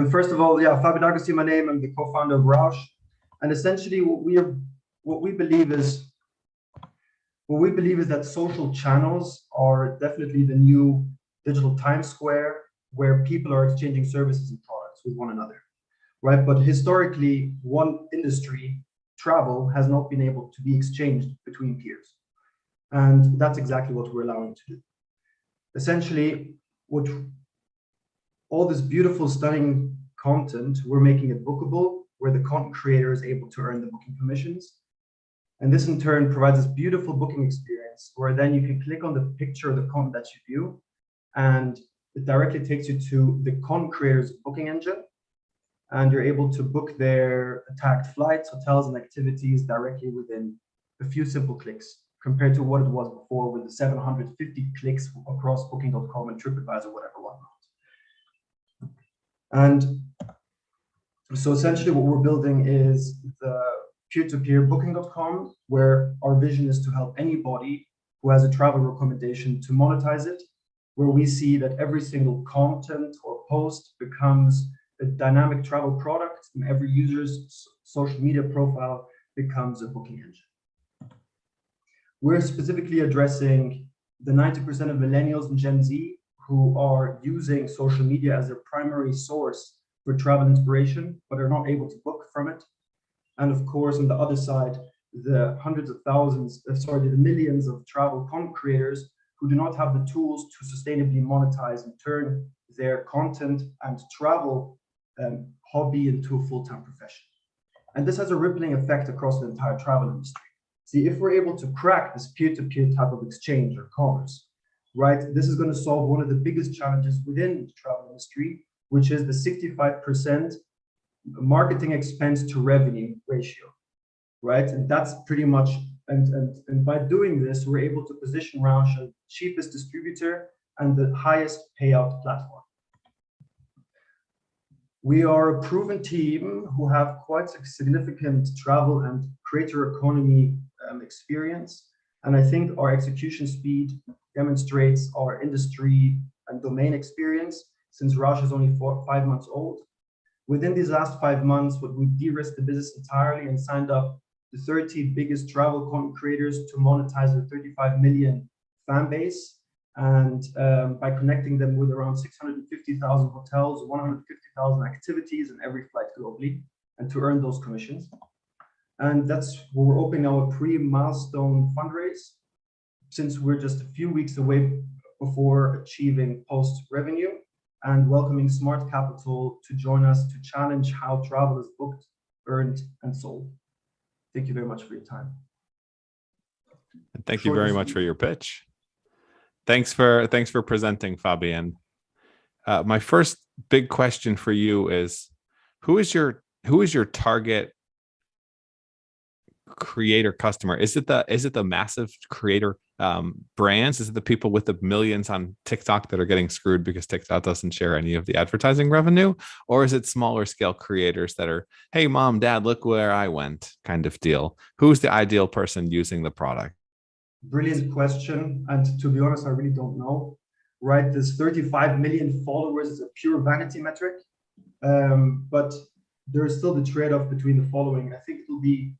And first of all, yeah, Fabio D'Agostino, my name. I'm the co-founder of Raush. And essentially what we believe is that social channels are definitely the new digital Times Square where people are exchanging services and products with one another, right? But historically, one industry, travel, has not been able to be exchanged between peers. And that's exactly what we're allowing to do. Essentially, what all this beautiful, stunning content, we're making it bookable, where the content creator is able to earn the booking commissions. And this in turn provides this beautiful booking experience where then you can click on the picture of the content that you view, and it directly takes you to the content creator's booking engine. And you're able to book their tagged flights, hotels, and activities directly within a few simple clicks, compared to what it was before with the 750 clicks across booking.com and TripAdvisor, whatever, whatnot. And so essentially what we're building is the peer-to-peer booking.com, where our vision is to help anybody who has a travel recommendation to monetize it, where we see that every single content or post becomes a dynamic travel product and every user's social media profile becomes a booking engine. We're specifically addressing the 90% of millennials and Gen Z who are using social media as their primary source for travel inspiration, but are not able to book from it. And of course, on the other side, the the millions of travel content creators who do not have the tools to sustainably monetize and turn their content and travel hobby into a full-time profession. And this has a rippling effect across the entire travel industry. See, if we're able to crack this peer-to-peer type of exchange or commerce, right, this is going to solve one of the biggest challenges within the travel industry, which is the 65% marketing expense to revenue ratio, right? And that's pretty much, and by doing this, we're able to position Raush as the cheapest distributor and the highest payout platform. We are a proven team who have quite significant travel and creator economy experience. And I think our execution speed demonstrates our industry and domain experience, since Raush is only 5 months old. Within these last 5 months, we de-risked the business entirely and signed up the 30 biggest travel content creators to monetize their 35 million fan base. And by connecting them with around 650,000 hotels, 150,000 activities, and every flight globally, and to earn those commissions. And that's where we're opening our pre-milestone fundraise, since we're just a few weeks away before achieving post-revenue, and welcoming smart capital to join us to challenge how travel is booked, earned, and sold. Thank you very much for your time. Thank you very much for your pitch. Thanks for presenting, Fabian. My first big question for you is, who is your target creator customer? Is it the massive creator brands? Is it the people with the millions on TikTok that are getting screwed because TikTok doesn't share any of the advertising revenue? Or is it smaller scale creators that are, hey, mom, dad, look where I went kind of deal? Who's the ideal person using the product? Brilliant question. And to be honest, I really don't know, right? This 35 million followers is a pure vanity metric. But there is still the trade-off between the following. I think it'll be,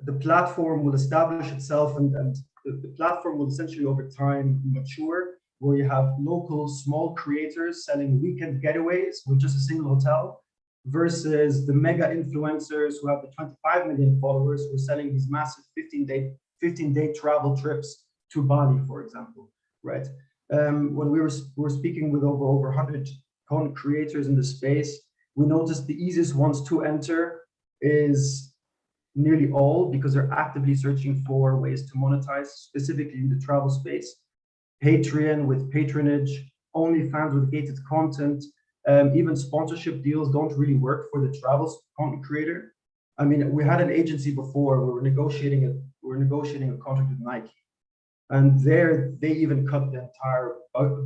the platform will establish itself, and the platform will essentially over time mature, where you have local small creators selling weekend getaways with just a single hotel, versus the mega influencers who have the 25 million followers who are selling these massive 15-day travel trips to Bali, for example, right? When we were speaking with over 100 content creators in the space, we noticed the easiest ones to enter is nearly all, because they're actively searching for ways to monetize, specifically in the travel space. Patreon with patronage, OnlyFans with gated content, even sponsorship deals don't really work for the travel content creator. I mean, we had an agency before, we were negotiating a contract with Nike, and there they even cut the entire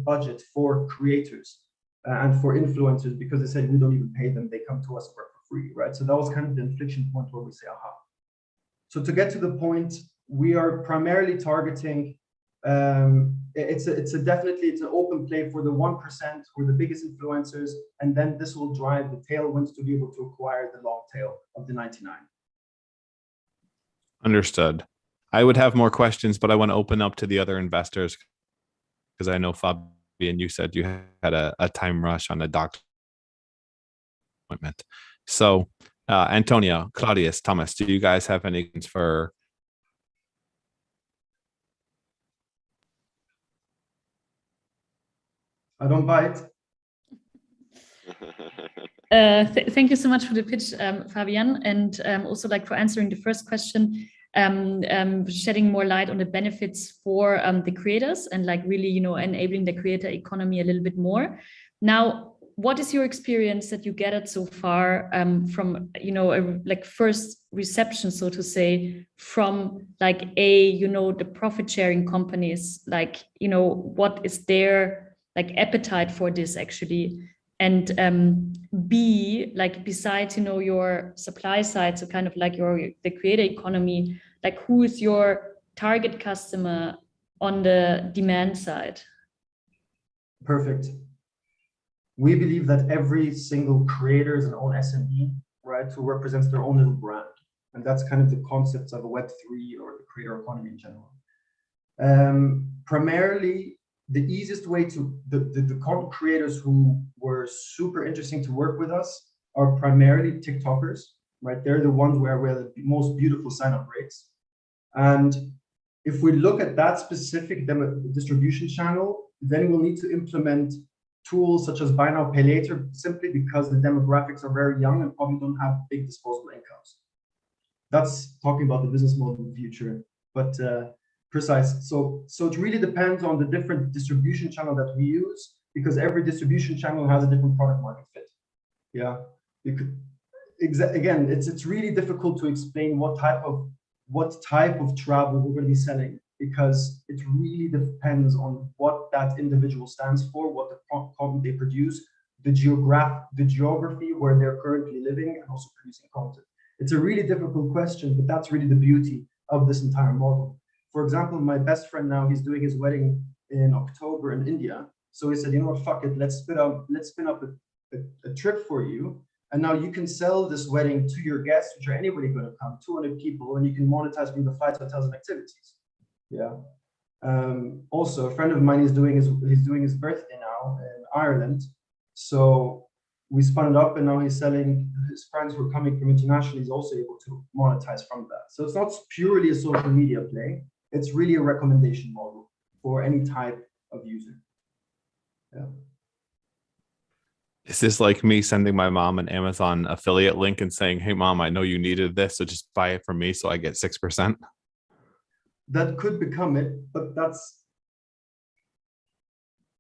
budget for creators and for influencers, because they said we don't even pay them, they come to us for free, right? So that was kind of the inflection point where we say, aha. So to get to the point, we are primarily targeting It's definitely an open play for the 1% or the biggest influencers, and then this will drive the tailwinds to be able to acquire the long tail of the 99. Understood. I would have more questions, but I want to open up to the other investors because I know Fabian, you said you had a time rush on a doctor appointment. So Antonia, Claudius, Thomas, do you guys have any for? I don't bite. Thank you so much for the pitch, Fabian, and also like for answering the first question, shedding more light on the benefits for the creators and like really, you know, enabling the creator economy a little bit more. Now, what is your experience that you gathered so far from, you know, like first reception, so to say, from like you know, the profit sharing companies, like, you know, what is their like appetite for this actually? And B, like besides, you know, your supply side, so kind of like the creator economy, like who is your target customer on the demand side? Perfect. We believe that every single creator is an own SME, right, who represents their own little brand. And that's kind of the concept of a Web3 or the creator economy in general. Primarily, the easiest way to, the content creators who were super interesting to work with us are primarily TikTokers, right? They're the ones where we have the most beautiful sign-up rates. And if we look at that specific distribution channel, then we'll need to implement tools such as buy now, pay later, simply because the demographics are very young and probably don't have big disposable incomes. That's talking about the business model in the future, but precise. So it really depends on the different distribution channel that we use, because every distribution channel has a different product market fit. Yeah, you could again, it's really difficult to explain what type of travel we're going to be selling, because it really depends on what that individual stands for, what the content they produce, the geography where they're currently living, and also producing content. It's a really difficult question, but that's really the beauty of this entire model. For example, my best friend now, he's doing his wedding in October in India. So he said, you know what, fuck it, let's spin up a trip for you. And now you can sell this wedding to your guests, which are anybody going to come, 200 people, and you can monetize from the flights, hotels, and activities. Yeah. Also, a friend of mine is doing his birthday now in Ireland. So we spun it up, and now he's selling. His friends who are coming from internationally is also able to monetize from that. So it's not purely a social media play. It's really a recommendation model for any type of user. Yeah. Is this like me sending my mom an Amazon affiliate link and saying, hey, mom, I know you needed this, so just buy it from me so I get 6%? That could become it, but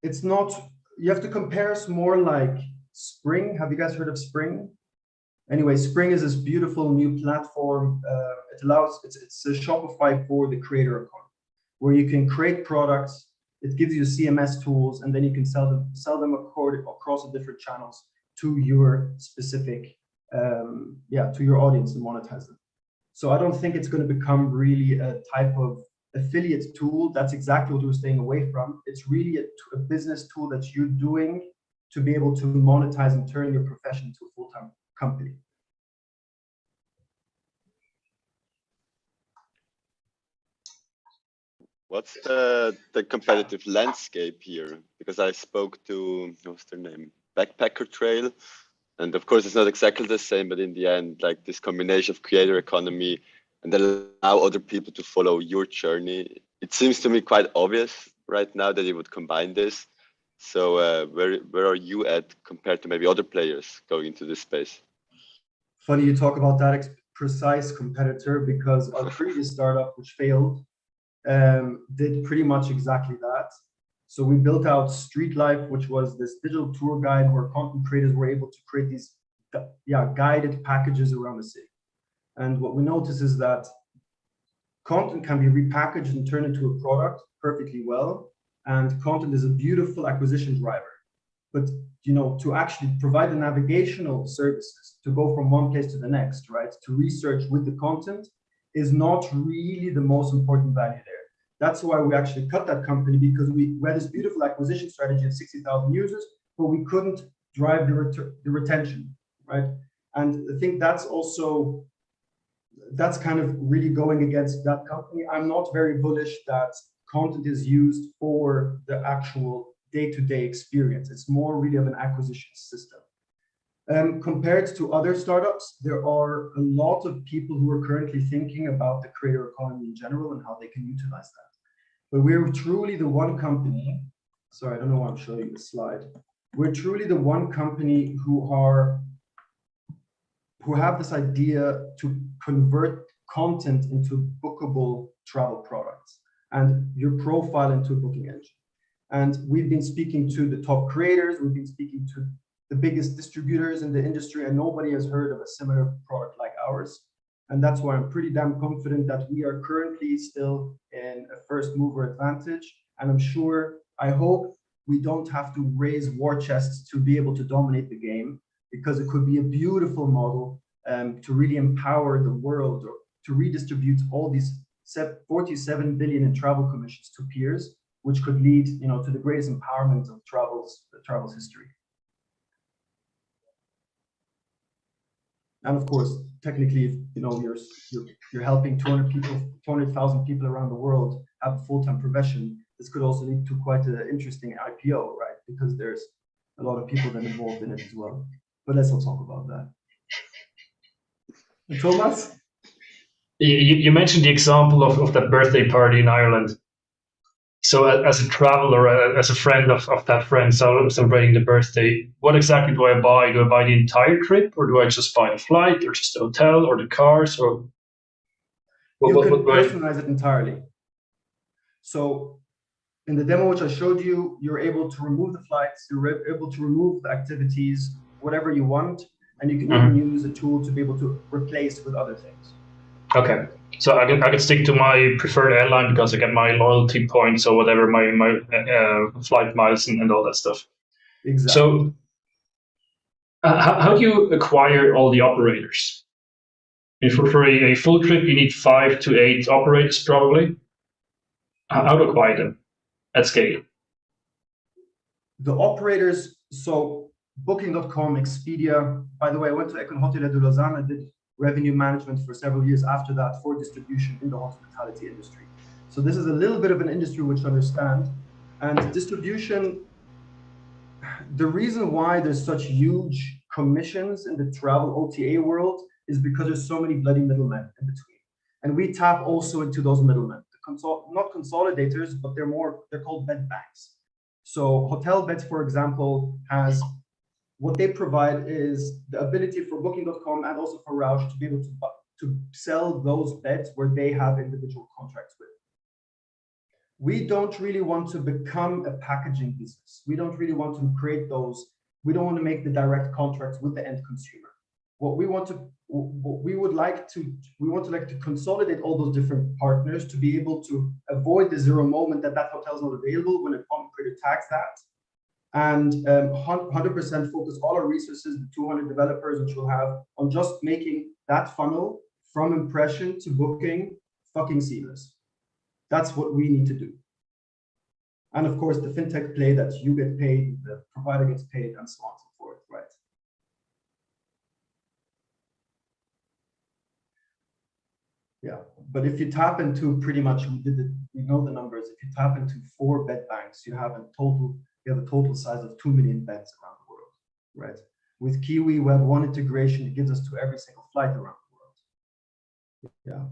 it's not, you have to compare us more like Spring. Have you guys heard of Spring? Anyway, Spring is this beautiful new platform. It's a Shopify for the creator economy, where you can create products. It gives you CMS tools, and then you can sell them across the different channels to your specific, to your audience and monetize them. So I don't think it's going to become really a type of affiliate tool. That's exactly what we're staying away from. It's really a business tool that you're doing to be able to monetize and turn your profession into a full-time company. What's the competitive landscape here? Because I spoke to, what's their name? Backpacker Trail. And of course, it's not exactly the same, but in the end, like this combination of creator economy and allow other people to follow your journey. It seems to me quite obvious right now that you would combine this. So where are you at compared to maybe other players going into this space? Funny you talk about that precise competitor, because our previous startup, which failed, did pretty much exactly that. So we built out Street Life, which was this digital tour guide where content creators were able to create these guided packages around the city. And what we notice is that content can be repackaged and turned into a product perfectly well. And content is a beautiful acquisition driver. But to actually provide the navigational services to go from one place to the next, right? To research with the content is not really the most important value there. That's why we actually cut that company, because we had this beautiful acquisition strategy of 60,000 users, but we couldn't drive the retention, right? And I think that's kind of really going against that company. I'm not very bullish that content is used for the actual day-to-day experience. It's more really of an acquisition system. Compared to other startups, there are a lot of people who are currently thinking about the creator economy in general and how they can utilize that. But we're truly the one company, sorry, I don't know why I'm showing you the slide. We're truly the one company who have this idea to convert content into bookable travel products and your profile into a booking engine. And we've been speaking to the top creators, we've been speaking to the biggest distributors in the industry, and nobody has heard of a similar product like ours. And that's why I'm pretty damn confident that we are currently still in a first mover advantage. And I'm sure, I hope we don't have to raise war chests to be able to dominate the game, because it could be a beautiful model to really empower the world, or to redistribute all these 47 billion in travel commissions to peers, which could lead, to the greatest empowerment of travel's history. And of course, technically, you're helping 200,000 people around the world have a full-time profession. This could also lead to quite an interesting IPO, right? Because there's a lot of people that are involved in it as well. But let's not talk about that. And Thomas? You mentioned the example of that birthday party in Ireland. So as a traveler, as a friend of that friend celebrating the birthday, what exactly do I buy? Do I buy the entire trip, or do I just buy the flight, or just the hotel, or the cars, or you can personalize it entirely. So in the demo which I showed you, you're able to remove the flights, you're able to remove the activities, whatever you want, and you can even use a tool to be able to replace with other things. Okay. So I can stick to my preferred airline because I get my loyalty points or whatever, my flight miles and all that stuff. Exactly. So how do you acquire all the operators? For a full trip, you need 5 to 8 operators probably. How to acquire them at scale? The operators, so Booking.com, Expedia. By the way, I went to Econ Hotelier de Lausanne. I did revenue management for several years after that for distribution in the hospitality industry. So this is a little bit of an industry which I understand. And distribution, the reason why there's such huge commissions in the travel OTA world is because there's so many bloody middlemen in between. And we tap also into those middlemen. Not consolidators, but they're called bed banks. So HotelBeds, for example, has what they provide is the ability for Booking.com and also for Raush to be able to sell those beds where they have individual contracts with. We don't really want to become a packaging business. We don't really want to create those. We don't want to make the direct contracts with the end consumer. We want to like to consolidate all those different partners to be able to avoid the zero moment that hotel is not available when a content creator tags that. And 100% focus all our resources, the 200 developers which we'll have, on just making that funnel from impression to booking fucking seamless. That's what we need to do. And of course, the fintech play that you get paid, the provider gets paid, and so on and so forth, right? Yeah, but if you tap into pretty much, we know the numbers. If you tap into 4 bed banks, you have a total size of 2 million beds around the world, right? With Kiwi, we have one integration. It gives us to every single flight around the world. Yeah.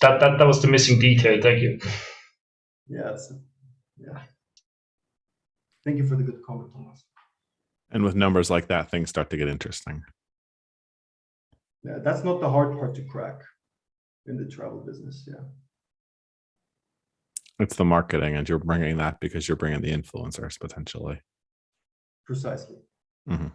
That was the missing detail. Thank you. Yeah. Thank you for the good comment, Thomas. And with numbers like that, things start to get interesting. Yeah, that's not the hard part to crack in the travel business. Yeah. It's the marketing, and you're bringing that because you're bringing the influencers potentially. Precisely. Mm-hmm.